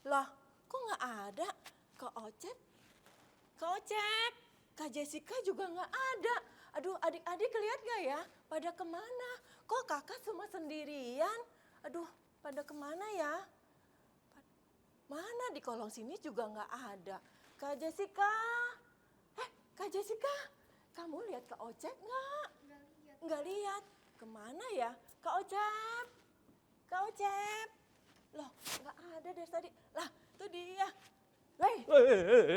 Lah, kok nggak ada? Kak Ocep? Kak Ocep? Kak Jessica juga nggak ada. Aduh, adik-adik lihat gak ya? Pada kemana? Kok kakak semua sendirian? Aduh, pada kemana ya? Mana di kolong sini juga nggak ada. Kak Jessica? Kak Jessica, kamu lihat Kak Ocep nggak? Nggak lihat. Kemana ya? Kak Ocep? Kak Ocep? Loh, nggak ada dari tadi. Lah, itu dia. Weh,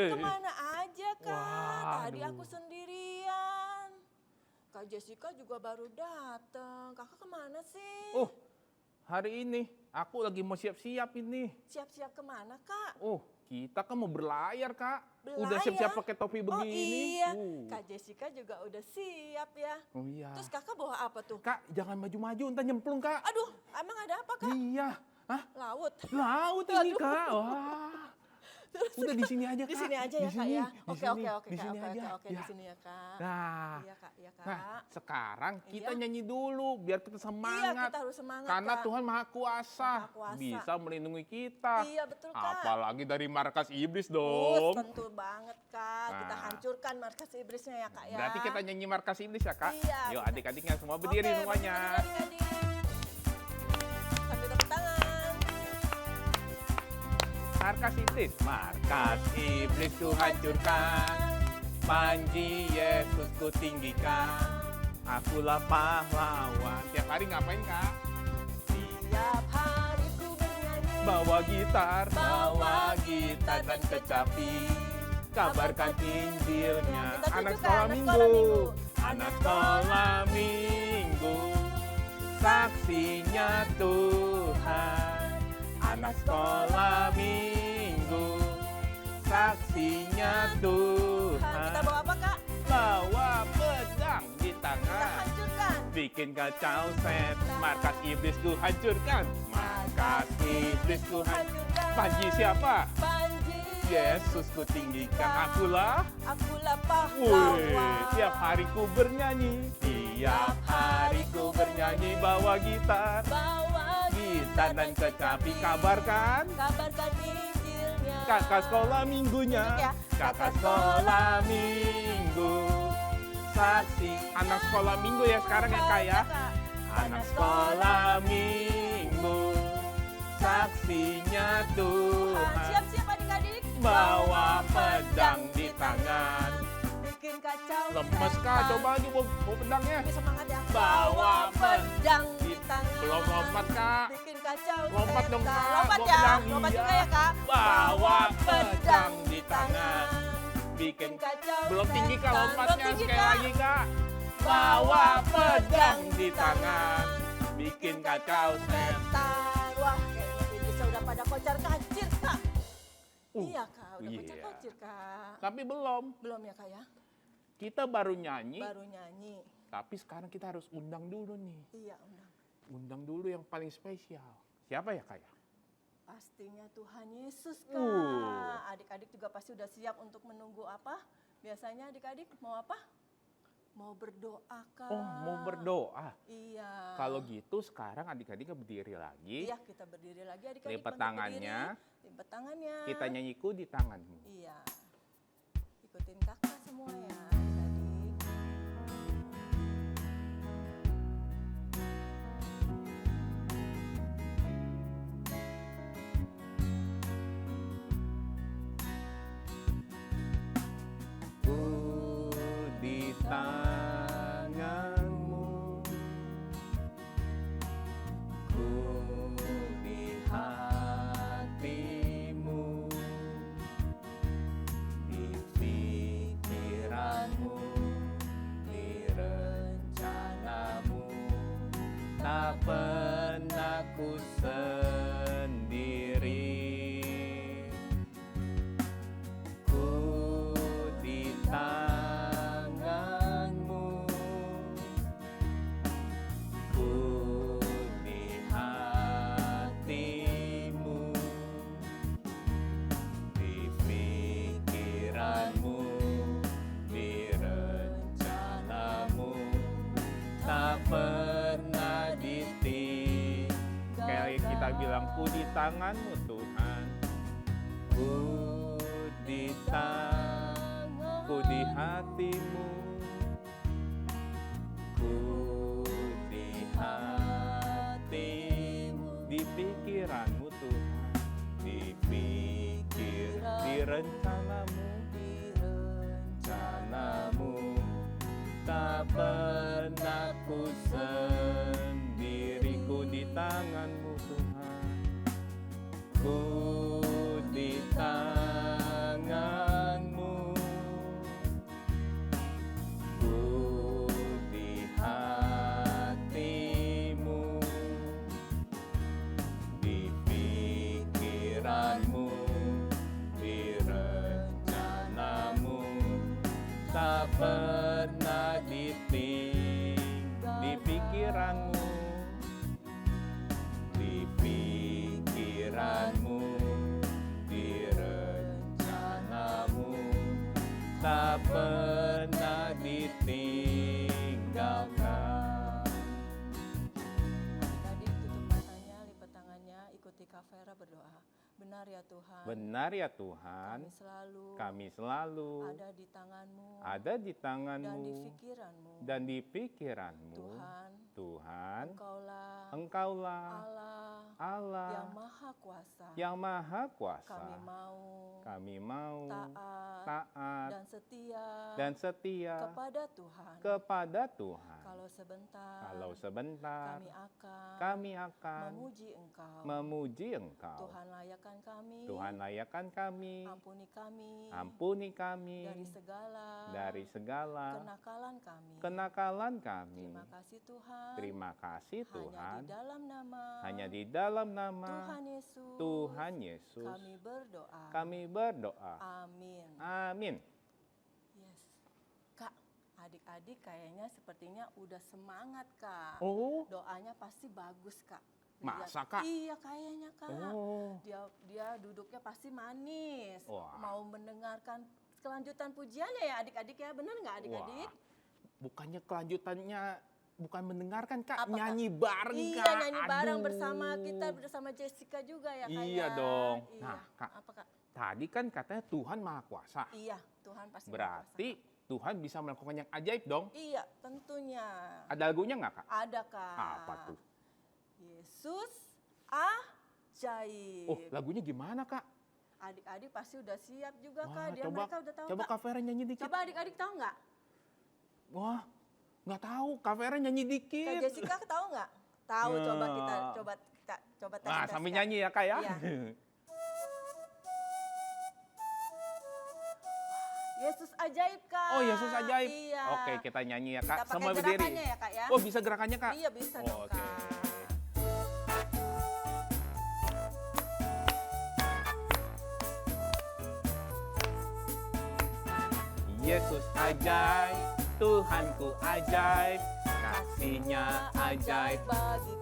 kemana aja Kak? Tadi aku sendirian. Kak Jessica juga baru datang. Kakak kemana sih? Oh, hari ini aku lagi mau siap-siap ini. Siap-siap kemana Kak? Oh, kita kan mau berlayar Kak. Berlayar? Udah siap-siap pakai topi begini. Oh iya, Kak Jessica juga udah siap ya. Oh iya. Terus kakak bawa apa tuh? Kak, jangan maju-maju, ntar nyemplung Kak. Aduh, emang ada apa Kak? Iya. Hah? Laut. Laut ini Aduh. Kak. Wah. Udah di sini aja Kak. Di sini aja ya Di Kak sini, ya. di Oke, sini, oke, di sini Kak. aja. Oke, Ya. di sini ya Kak. Nah, Iya Kak, iya Kak. nah, sekarang kita Iya. nyanyi dulu biar kita Iya, semangat. kita harus semangat Karena Kak. Tuhan Maha Kuasa, Maha Kuasa. bisa melindungi kita. Iya, betul Kak. Apalagi dari markas iblis Us, dong. tentu banget Kak. Kita Nah. hancurkan markas iblisnya ya Kak ya. Berarti kita nyanyi markas iblis ya Kak? Iya, Yuk kita- adik-adiknya semua berdiri Oke, semuanya. berdiri adik-adik. Sambil tepuk tangan. Markas iblis. Markas iblis ku hancurkan. Panji Yesus ku tinggikan. Akulah pahlawan. Tiap hari ngapain Kak? Tiap hari ku bernyanyi. Bawa gitar Gitar dan kecapi. Kabarkan Injilnya. Kita Anak tunjukkan, sekolah anak minggu. sekolah minggu. Anak sekolah minggu. Saksinya Tuhan. Anak sekolah minggu. Saksinya Tuhan. Kita bawa apa Kak? Bawa pedang di Kita tangan. hancurkan. Bikin kacau set. Markas iblis ku hancurkan. Markas iblis ku hancurkan. Panji siapa? Panji. Yesus ku tinggikan. Akulah. Akulah Woi, pahlawan. tiap hari ku bernyanyi. Tiap hari ku bernyanyi. Bawa gitar. Bawa Gitar dan kecapi. Kabarkan. Kabarkan Injilnya. Kakak sekolah minggunya. Tunjuk ya. Kakak sekolah minggu. Saksi. Anak sekolah minggu ya sekarang ya Kak ya. Kak. Anak sekolah minggu. Saksinya Tuhan. Siap-siap adik-adik. Bawa pedang di tangan. Bikin kacau. Lemes Kak, coba lagi bawa pedangnya. Lebih semangat ya. Bawa pedang di tangan. Belum lompat Kak. Bikin kacau. Lompat dong, setan. Kak. Lompat Bawa ya. pedang, Lompat iya. juga ya Kak. Bawa pedang di tangan. Bikin Bikin kacau. belum tinggi Kak setan. lompatnya. Belum tinggi, Sekali Kak. lagi Kak. Bawa pedang di tangan. Bikin kacau setan. Setan. Wah, kayaknya iblisnya udah pada kocar-kacir Kak. Uh, Iya Kak, udah iya. kocar-kacir Kak. Tapi belum. Belum ya Kak ya? Kita baru nyanyi. Baru nyanyi. Tapi sekarang kita harus undang dulu nih. Iya, undang. Undang dulu yang paling spesial. Siapa ya Kak ya? Pastinya Tuhan Yesus Kak. Adik-adik juga pasti udah siap untuk menunggu apa? Biasanya adik-adik mau apa? Mau berdoa Kak. Oh, mau berdoa. Iya. Kalau gitu sekarang adik-adik berdiri lagi. Iya, kita berdiri lagi adik-adik. Lipat bantu tangannya. berdiri. Lipat tangannya. Kita nyanyiku di tanganmu. Iya. Ikutin kakak semua ya adik-adik. Ku di tanganmu, ku di hatimu, di pikiranmu, di rencanamu. Tak pernah ku sendiri. Ku di tanganmu, ku di hatimu, di pikiranmu, di rencanamu. Tak pernah ditinggalkan. Kayak kita bilang, ku di tanganmu Tuhan. Ku di tanganku, di hatimu, ku di hatimu, di pikiranmu Tuhan, di rencanamu, tak pernah ku sendiriku di tanganmu Tuhan, ku di tanganmu, ku di hatimu, di pikiranmu, di rencanamu, tak pernah ditinggal di pikiranmu, di pikiranmu, di rencanamu, tak pernah ditinggalkan. Adik-adik tutup matanya, lipat tangannya, ikuti Kak Vera berdoa. Benar ya Tuhan. Benar ya Tuhan, kami selalu ada di tanganmu, ada di tanganmu dan di pikiranmu. dan di pikiranmu. Tuhan, Engkaulah Allah yang Maha Kuasa. Kami mau taat dan setia kepada Tuhan. Kalau sebentar kami akan memuji Engkau. Tuhan layakkan kami, ampuni kami dari segala kenakalan kami. Terima kasih Tuhan. Hanya di dalam nama Tuhan Yesus kami berdoa. Amin. Yes. Kak, adik-adik kayaknya sepertinya udah semangat Kak. Oh. Doanya pasti bagus Kak. Masa Kak? Iya kayaknya Kak. Oh. Dia duduknya pasti manis. Wah. Mau mendengarkan kelanjutan pujiannya ya adik-adik ya. Benar nggak adik-adik? Bukannya kelanjutannya bukan mendengarkan Kak, Apa, nyanyi Kak? bareng Iya, Kak. nyanyi bareng bersama kita, bersama Jessica juga ya Kak. Iya ya? dong. Iya. Nah Kak, apa Kak? tadi kan katanya Tuhan Maha Kuasa. Iya, Tuhan pasti Berarti Maha Kuasa. Tuhan bisa melakukan yang ajaib dong. Iya, tentunya. Ada lagunya nggak Kak? Ada Kak. Apa tuh? Yesus ajaib. Oh, lagunya gimana Kak? Adik-adik pasti udah siap juga Wah, Kak. Mereka udah tahu coba Kak. Kak Vera nyanyi dikit. Coba adik-adik tahu nggak? Wah, nggak tahu. Kak Vera nyanyi Kak dikit. Jessica tahu nggak? Tahu, Nah. coba kita tes. Nah, sambil nyanyi ya Kak ya. Iya. Yesus ajaib Kak. Oh, Yesus ajaib. Iya. Oke, kita nyanyi ya Kak. Kita pakai Semua berdiri. gerakannya ya Kak ya. Oh, bisa gerakannya Kak? Iya bisa dong Oke. Kak. Yesus ajaib, Tuhanku ajaib, kasih-Nya ajaib. bagiku.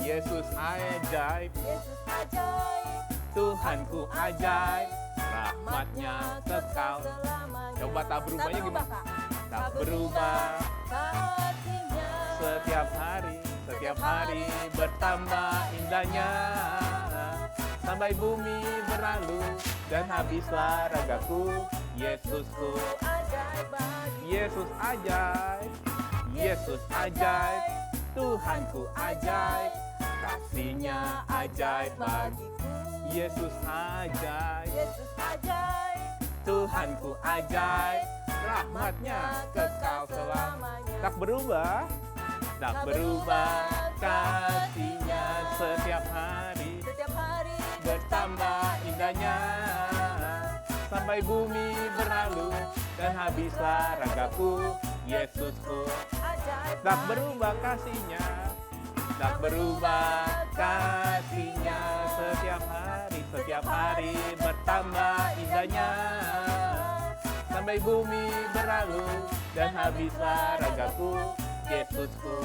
Yesus ajaib, Yesus ajaib. Tuhanku ajaib, rahmat-Nya kekal. selamanya. Coba tak berubahnya Tak gimana? Kak. Tak berubah Kasih-Nya. setiap hari bertambah indahnya. Sampai bumi berlalu dan habislah ragaku. Yesusku, Ajaib bagiku. Yesus ajaib, Yesus ajaib, Tuhanku ajaib, kasih-Nya ajaib bagiku. Yesus ajaib, Yesus ajaib. Tuhanku ajaib, rahmat-Nya kekal selamanya. Tak berubah, kasih-Nya setiap hari bertambah indahnya. Sampai bumi berlalu dan habislah ragaku. Yesusku, tak berubah kasih-Nya, tak berubah kasih-Nya setiap hari bertambah indahnya. Sampai bumi berlalu dan habislah ragaku. Yesusku,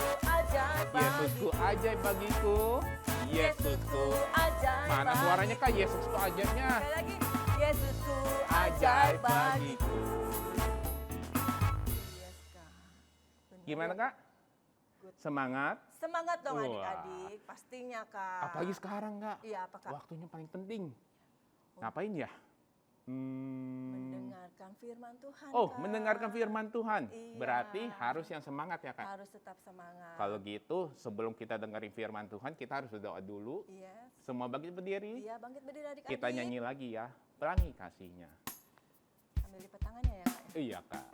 Yesusku ajaib bagiku. Yesusku, mana suaranya Kak? Yesusku ajaibnya. Sekali lagi, Yesusku Ajaib bagiku. Yes, Kak. Benar. Gimana Kak? Semangat? Semangat dong Wah. adik-adik, pastinya Kak. Apalagi sekarang Kak? Iya apa Kak? Waktunya paling penting. Ngapain ya? Mendengarkan firman Tuhan, Oh, Kak. mendengarkan firman Tuhan. Iya. Berarti harus yang semangat ya, Kak? Harus tetap semangat. Kalau gitu, sebelum kita dengerin firman Tuhan, kita harus berdoa dulu. Yes. Semua bangkit berdiri. Iya, bangkit berdiri adik-adik. Kita nyanyi lagi ya. Pelangi kasihnya. Sambil lipat tangannya ya, Kak. Iya, Kak.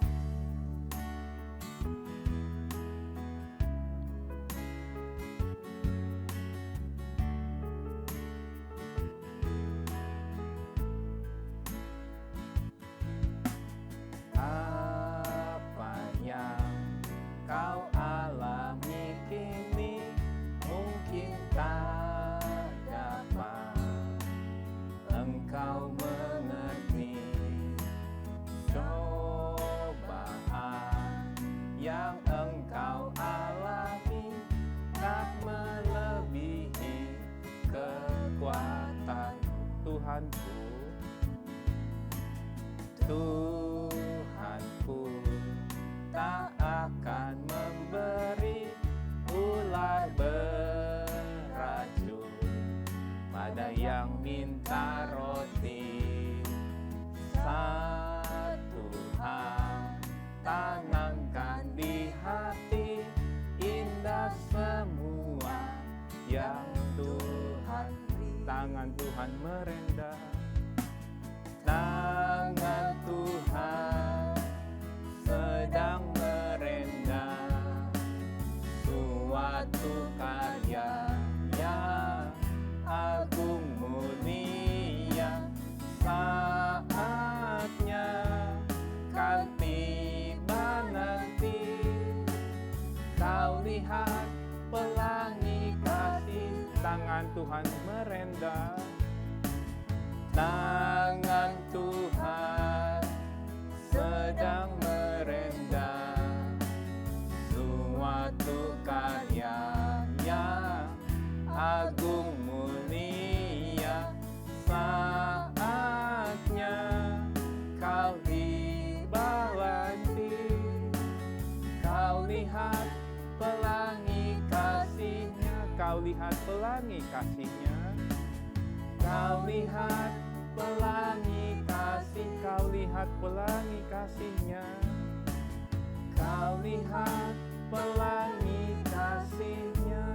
Apa yang kau alami kini mungkin tak dapat engkau mengerti. Cobaan yang engkau alami tak melebihi kekuatan Tuhanku. Tuhanku tak akan memberi ular beracun pada yang minta roti. Satu hal tanamkan di hati, indah semua yang Tuhan beri. Tangan Tuhan merendah, tangan Tuhan sedang merendah, suatu karya yang agung mulia. Saatnya kan tiba nanti, kau lihat pelangi kasih. Tangan Tuhan merendah, tangan Tuhan sedang merendah, suatu karya yang agung mulia. Saatnya kau dibawanti, kau lihat pelangi kasihnya, kau lihat pelangi kasihnya. Kau lihat pelangi kasih, kau lihat pelangi kasihnya. Kau lihat pelangi kasihnya.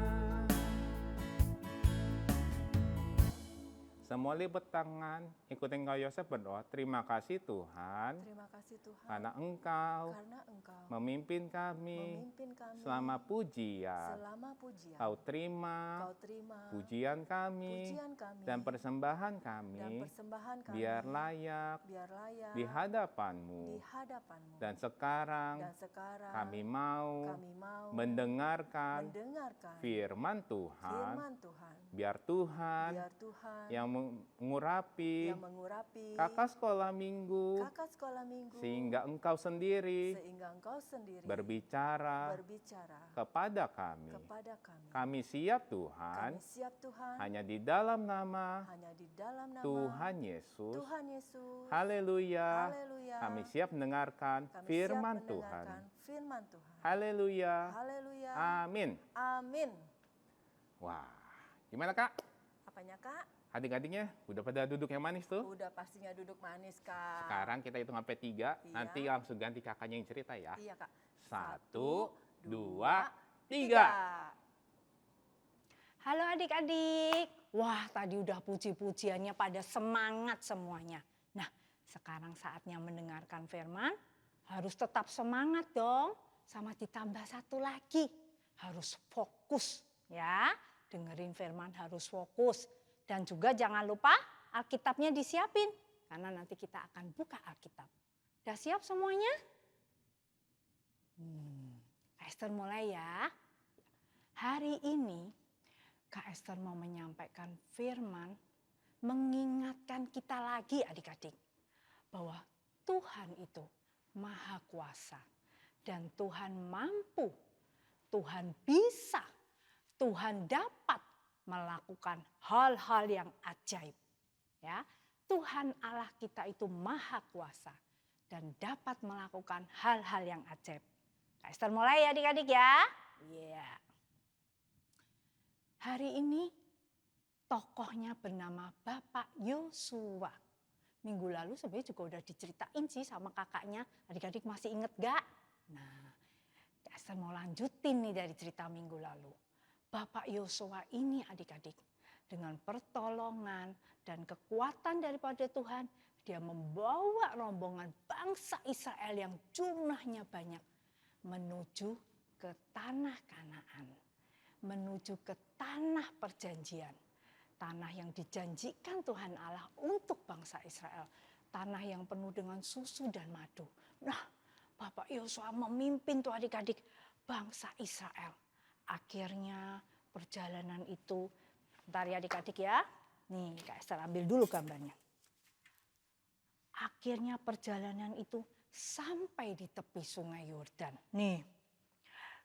Semua lipat tangan, ikutin Kak Yosef berdoa. Terima kasih Tuhan, Terima kasih Tuhan. karena Engkau Karena Engkau memimpin kami memimpin kami selama pujian. selama pujian. Kau terima Kau terima pujian kami pujian kami dan persembahan dan kami, persembahan kami biar layak biar layak di hadapan-Mu. di hadapan-Mu. Dan sekarang sekarang kami mau kami mau mendengarkan mendengarkan firman Tuhan, firman Tuhan. biar Tuhan Biar Tuhan yang mengurapi yang mengurapi kakak sekolah minggu, kakak sekolah minggu sehingga Engkau sendiri sehingga Engkau sendiri berbicara kepada kami. kepada kami. Kami siap Tuhan, Kami siap Tuhan hanya di dalam nama hanya di dalam nama Tuhan Yesus. Tuhan Yesus. Haleluya. Haleluya. Kami siap mendengarkan Kami firman siap Tuhan. mendengarkan firman Tuhan. Haleluya. Haleluya. Amin. Amin. Wah, gimana Kak? Apanya Kak? Adik-adiknya udah pada duduk yang manis tuh? Udah pastinya duduk manis Kak. Sekarang kita hitung sampai 3, Iya. nanti langsung ganti kakaknya yang cerita ya. Iya Kak. 1, 2, 3. Halo adik-adik. Wah, tadi udah puji-pujiannya pada semangat semuanya. Nah, sekarang saatnya mendengarkan firman. Harus tetap semangat dong. Sama ditambah satu lagi. Harus fokus ya. Dengerin firman harus fokus. Dan juga jangan lupa Alkitabnya disiapin. Karena nanti kita akan buka Alkitab. Udah siap semuanya? Kak Esther mulai ya. Hari ini Kak Esther mau menyampaikan firman, mengingatkan kita lagi adik-adik, bahwa Tuhan itu Maha Kuasa dan Tuhan mampu, Tuhan bisa, Tuhan dapat melakukan hal-hal yang ajaib. Ya, Tuhan Allah kita itu Maha Kuasa dan dapat melakukan hal-hal yang ajaib. Kak Esther mulai ya adik-adik ya. Iya. Hari ini tokohnya bernama Bapak Yosua. Minggu lalu sebenarnya juga udah diceritain sih sama kakaknya. Adik-adik masih inget gak? Nah, Esther mau lanjutin nih dari cerita minggu lalu. Bapak Yosua ini adik-adik, dengan pertolongan dan kekuatan daripada Tuhan, dia membawa rombongan bangsa Israel yang jumlahnya banyak menuju ke tanah Kanaan, menuju ke tanah perjanjian. Tanah yang dijanjikan Tuhan Allah untuk bangsa Israel. Tanah yang penuh dengan susu dan madu. Nah, Bapak Yosua memimpin tuh adik-adik bangsa Israel. Akhirnya perjalanan itu, bentar ya adik-adik ya. Nih Kak Esther ambil dulu gambarnya. Akhirnya perjalanan itu sampai di tepi sungai Yordan. Nih,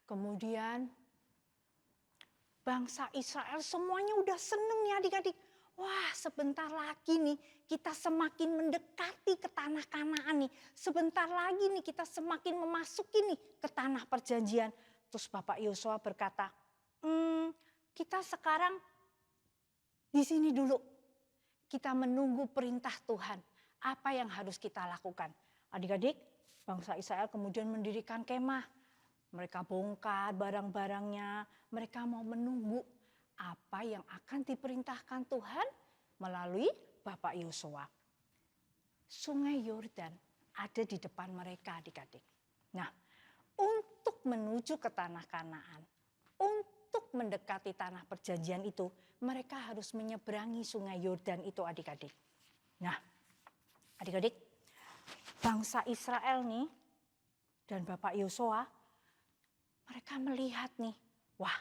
kemudian bangsa Israel semuanya udah seneng nih adik-adik. Wah, sebentar lagi nih kita semakin mendekati ke tanah Kanaan nih. Sebentar lagi nih kita semakin memasuki nih ke tanah perjanjian. Terus Bapak Yosua berkata, kita sekarang di sini dulu. Kita menunggu perintah Tuhan. Apa yang harus kita lakukan? Adik-adik, bangsa Israel kemudian mendirikan kemah. Mereka bongkar barang-barangnya, mereka mau menunggu apa yang akan diperintahkan Tuhan melalui Bapak Yosua. Sungai Yordan ada di depan mereka adik-adik. Nah, untuk menuju ke tanah Kanaan, untuk mendekati tanah perjanjian itu, mereka harus menyeberangi sungai Yordan itu adik-adik. Nah, adik-adik, bangsa Israel nih dan Bapak Yosua, mereka melihat nih, wah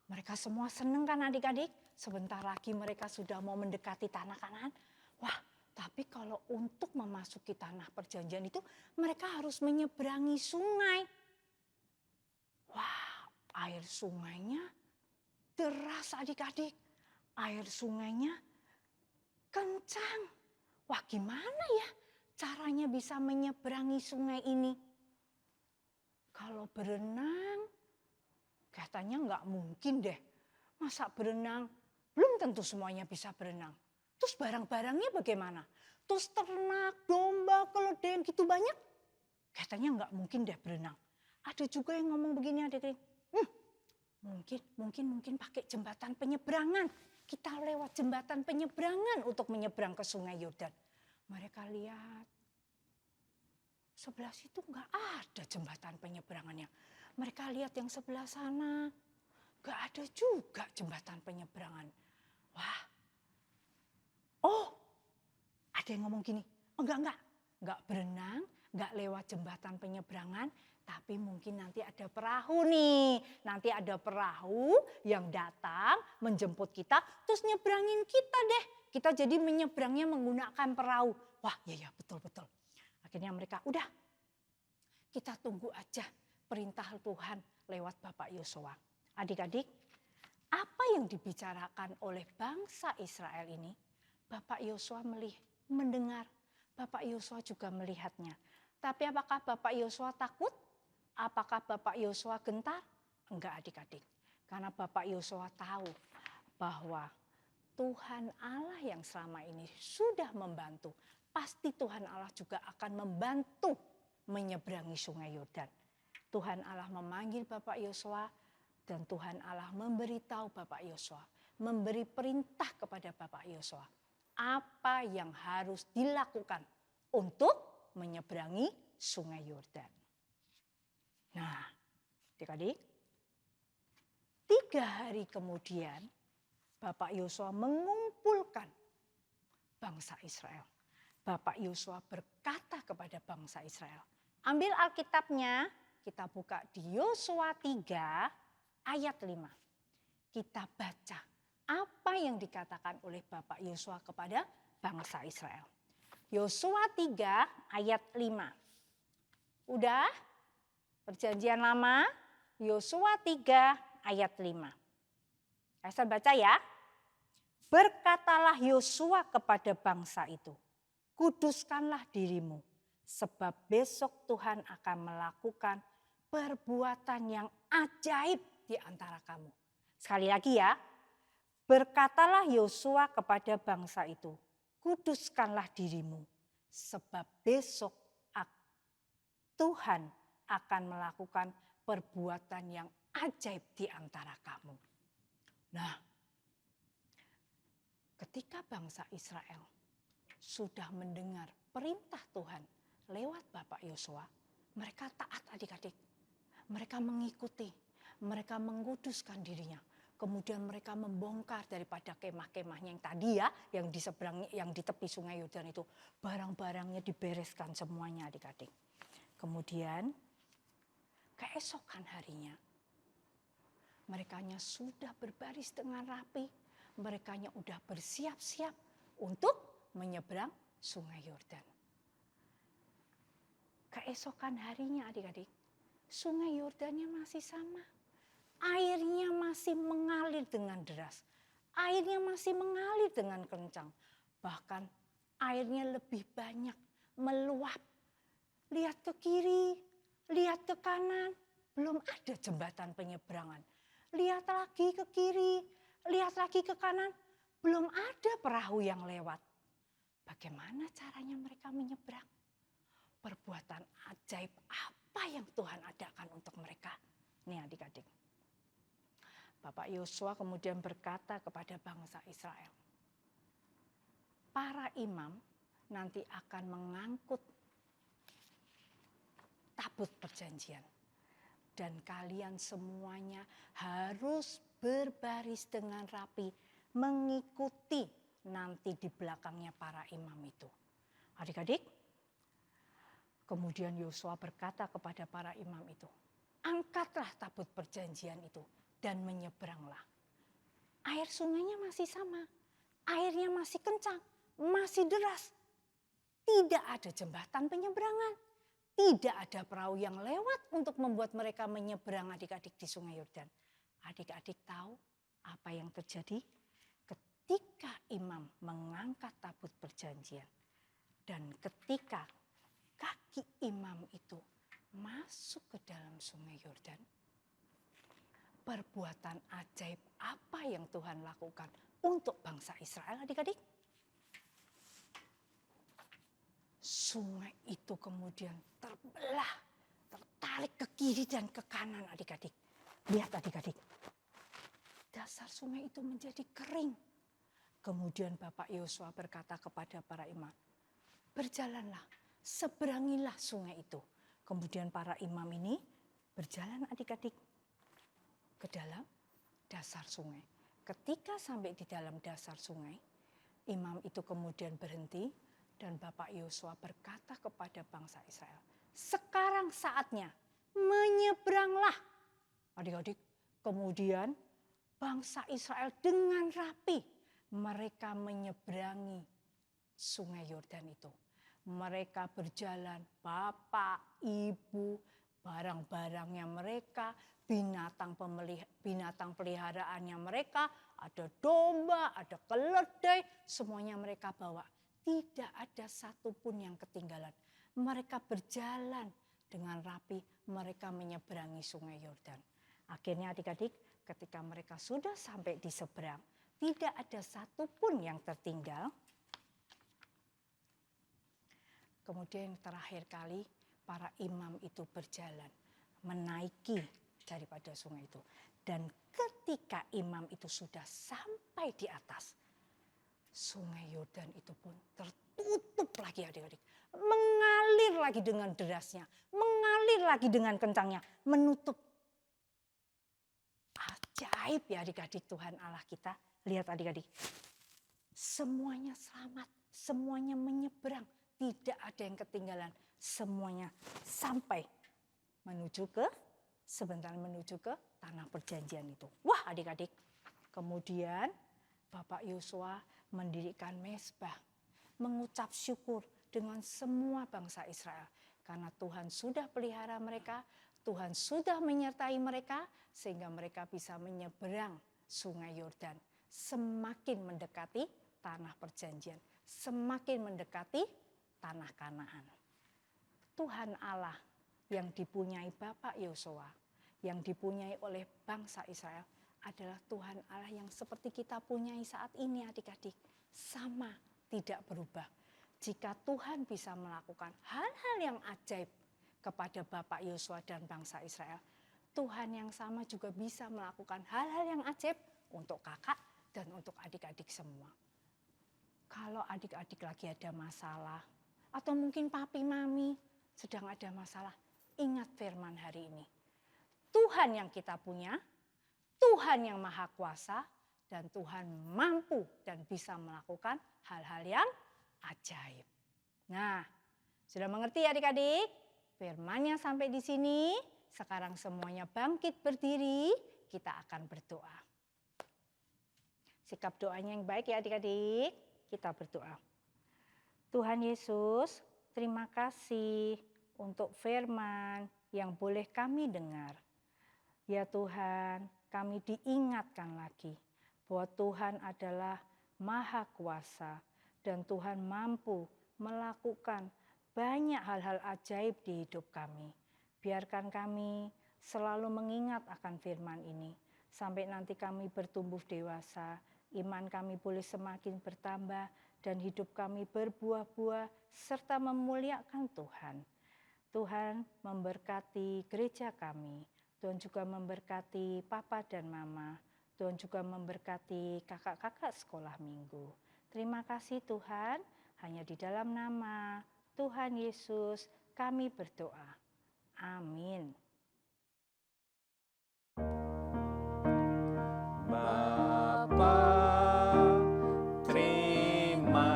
mereka semua seneng kan adik-adik. Sebentar lagi mereka sudah mau mendekati tanah Kanaan. Wah, tapi kalau untuk memasuki tanah perjanjian itu mereka harus menyeberangi sungai. Wah, air sungainya deras adik-adik. Air sungainya kencang. Wah, gimana ya caranya bisa menyeberangi sungai ini? Kalau berenang, katanya nggak mungkin deh. Masa berenang? Belum tentu semuanya bisa berenang. Terus barang-barangnya bagaimana? Terus ternak, domba, keledai yang gitu banyak? Katanya nggak mungkin deh berenang. Ada juga yang ngomong begini adik-adik. Mungkin pakai jembatan penyeberangan. Kita lewat jembatan penyeberangan untuk menyeberang ke sungai Yordan. Mereka lihat. Sebelah situ nggak ada jembatan penyeberangannya. Mereka lihat yang sebelah sana. Nggak ada juga jembatan penyeberangan. Wah. Oh, ada yang ngomong gini. Enggak. Nggak berenang, nggak lewat jembatan penyeberangan. Tapi mungkin nanti ada perahu nih. Nanti ada perahu yang datang menjemput kita. Terus nyebrangin kita deh. Kita jadi menyeberangnya menggunakan perahu. Wah, ya betul. Akhirnya mereka, udah kita tunggu aja perintah Tuhan lewat Bapak Yosua. Adik-adik, apa yang dibicarakan oleh bangsa Israel ini, Bapak Yosua mendengar, Bapak Yosua juga melihatnya. Tapi apakah Bapak Yosua takut? Apakah Bapak Yosua gentar? Enggak adik-adik. Karena Bapak Yosua tahu bahwa Tuhan Allah yang selama ini sudah membantu. Pasti Tuhan Allah juga akan membantu menyeberangi sungai Yordan. Tuhan Allah memanggil Bapak Yosua dan Tuhan Allah memberitahu Bapak Yosua, memberi perintah kepada Bapak Yosua apa yang harus dilakukan untuk menyeberangi sungai Yordan. Nah, adik-adik, 3 hari kemudian Bapak Yosua mengumpulkan bangsa Israel. Bapak Yosua berkata kepada bangsa Israel, ambil Alkitabnya, kita buka di Yosua 3 ayat 5. Kita baca apa yang dikatakan oleh Bapak Yosua kepada bangsa Israel. Yosua 3 ayat 5. Udah? Perjanjian lama, Yosua 3 ayat 5. Saya baca ya. Berkatalah Yosua kepada bangsa itu, kuduskanlah dirimu, sebab besok Tuhan akan melakukan perbuatan yang ajaib di antara kamu. Sekali lagi ya, berkatalah Yosua kepada bangsa itu, kuduskanlah dirimu, sebab besok Tuhan akan melakukan perbuatan yang ajaib di antara kamu. Nah, ketika bangsa Israel sudah mendengar perintah Tuhan lewat Bapak Yosua, mereka taat adik-adik. Mereka mengikuti, mereka menguduskan dirinya. Kemudian mereka membongkar daripada kemah-kemahnya yang tadi ya, yang di seberang, yang di tepi sungai Yordan itu. Barang-barangnya dibereskan semuanya adik-adik. Kemudian keesokan harinya, merekanya sudah berbaris dengan rapi. Merekanya sudah bersiap-siap untuk menyeberang sungai Yordan. Keesokan harinya adik-adik, sungai Yordannya masih sama. Airnya masih mengalir dengan deras. Airnya masih mengalir dengan kencang. Bahkan airnya lebih banyak meluap. Lihat ke kiri, lihat ke kanan. Belum ada jembatan penyeberangan. Lihat lagi ke kiri, lihat lagi ke kanan. Belum ada perahu yang lewat. Bagaimana caranya mereka menyeberang? Perbuatan ajaib apa yang Tuhan adakan untuk mereka? Nih adik-adik. Bapak Yosua kemudian berkata kepada bangsa Israel, para imam nanti akan mengangkut tabut perjanjian. Dan kalian semuanya harus berbaris dengan rapi, mengikuti nanti di belakangnya para imam itu. Adik-adik, kemudian Yosua berkata kepada para imam itu, angkatlah tabut perjanjian itu dan menyeberanglah. Air sungainya masih sama, airnya masih kencang, masih deras. Tidak ada jembatan penyeberangan, tidak ada perahu yang lewat untuk membuat mereka menyeberang adik-adik di sungai Yordan. Adik-adik tahu apa yang terjadi? Ketika imam mengangkat tabut perjanjian dan ketika kaki imam itu masuk ke dalam sungai Yordan, perbuatan ajaib apa yang Tuhan lakukan untuk bangsa Israel adik-adik? Sungai itu kemudian terbelah, tertarik ke kiri dan ke kanan adik-adik. Lihat adik-adik, dasar sungai itu menjadi kering. Kemudian Bapak Yosua berkata kepada para imam, berjalanlah, seberangilah sungai itu. Kemudian para imam ini berjalan adik-adik ke dalam dasar sungai. Ketika sampai di dalam dasar sungai, imam itu kemudian berhenti dan Bapak Yosua berkata kepada bangsa Israel, sekarang saatnya menyeberanglah. Adik-adik, kemudian bangsa Israel dengan rapi mereka menyeberangi sungai Yordan itu. Mereka berjalan, bapak, ibu, barang-barangnya mereka, binatang peliharaannya mereka, ada domba, ada keledai, semuanya mereka bawa. Tidak ada satupun yang ketinggalan. Mereka berjalan dengan rapi, mereka menyeberangi sungai Yordan. Akhirnya adik-adik, ketika mereka sudah sampai di seberang, tidak ada satupun yang tertinggal. Kemudian terakhir kali para imam itu berjalan menaiki daripada sungai itu. Dan ketika imam itu sudah sampai di atas, sungai Yordan itu pun tertutup lagi adik-adik. Mengalir lagi dengan derasnya, mengalir lagi dengan kencangnya, menutup. Ajaib ya adik-adik Tuhan Allah kita. Lihat adik-adik, semuanya selamat, semuanya menyeberang. Tidak ada yang ketinggalan, semuanya sampai menuju ke tanah perjanjian itu. Wah adik-adik, kemudian Bapak Yosua mendirikan mezbah, mengucap syukur dengan semua bangsa Israel. Karena Tuhan sudah pelihara mereka, Tuhan sudah menyertai mereka, sehingga mereka bisa menyeberang sungai Yordan. Semakin mendekati tanah perjanjian, semakin mendekati tanah Kanaan. Tuhan Allah yang dipunyai Bapak Yosua, yang dipunyai oleh bangsa Israel adalah Tuhan Allah yang seperti kita punyai saat ini adik-adik. Sama, tidak berubah. Jika Tuhan bisa melakukan hal-hal yang ajaib kepada Bapak Yosua dan bangsa Israel, Tuhan yang sama juga bisa melakukan hal-hal yang ajaib untuk kakak dan untuk adik-adik semua. Kalau adik-adik lagi ada masalah, atau mungkin papi mami sedang ada masalah, ingat firman hari ini. Tuhan yang kita punya, Tuhan yang maha kuasa, dan Tuhan mampu dan bisa melakukan hal-hal yang ajaib. Nah, sudah mengerti adik-adik? Firmannya sampai di sini. Sekarang semuanya bangkit berdiri, kita akan berdoa. Sikap doanya yang baik ya adik-adik. Kita berdoa. Tuhan Yesus, terima kasih untuk firman yang boleh kami dengar. Ya Tuhan, kami diingatkan lagi bahwa Tuhan adalah Maha Kuasa dan Tuhan mampu melakukan banyak hal-hal ajaib di hidup kami. Biarkan kami selalu mengingat akan firman ini sampai nanti kami bertumbuh dewasa, iman kami boleh semakin bertambah dan hidup kami berbuah-buah serta memuliakan Tuhan. Tuhan memberkati gereja kami. Tuhan juga memberkati papa dan mama. Tuhan juga memberkati kakak-kakak sekolah minggu. Terima kasih Tuhan, hanya di dalam nama Tuhan Yesus kami berdoa. Amin. Bapa, terima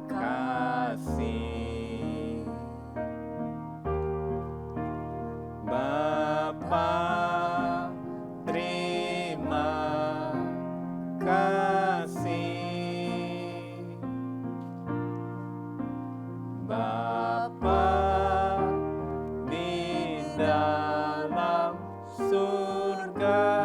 kasih. Bapa, terima kasih. Bapa di dalam surga,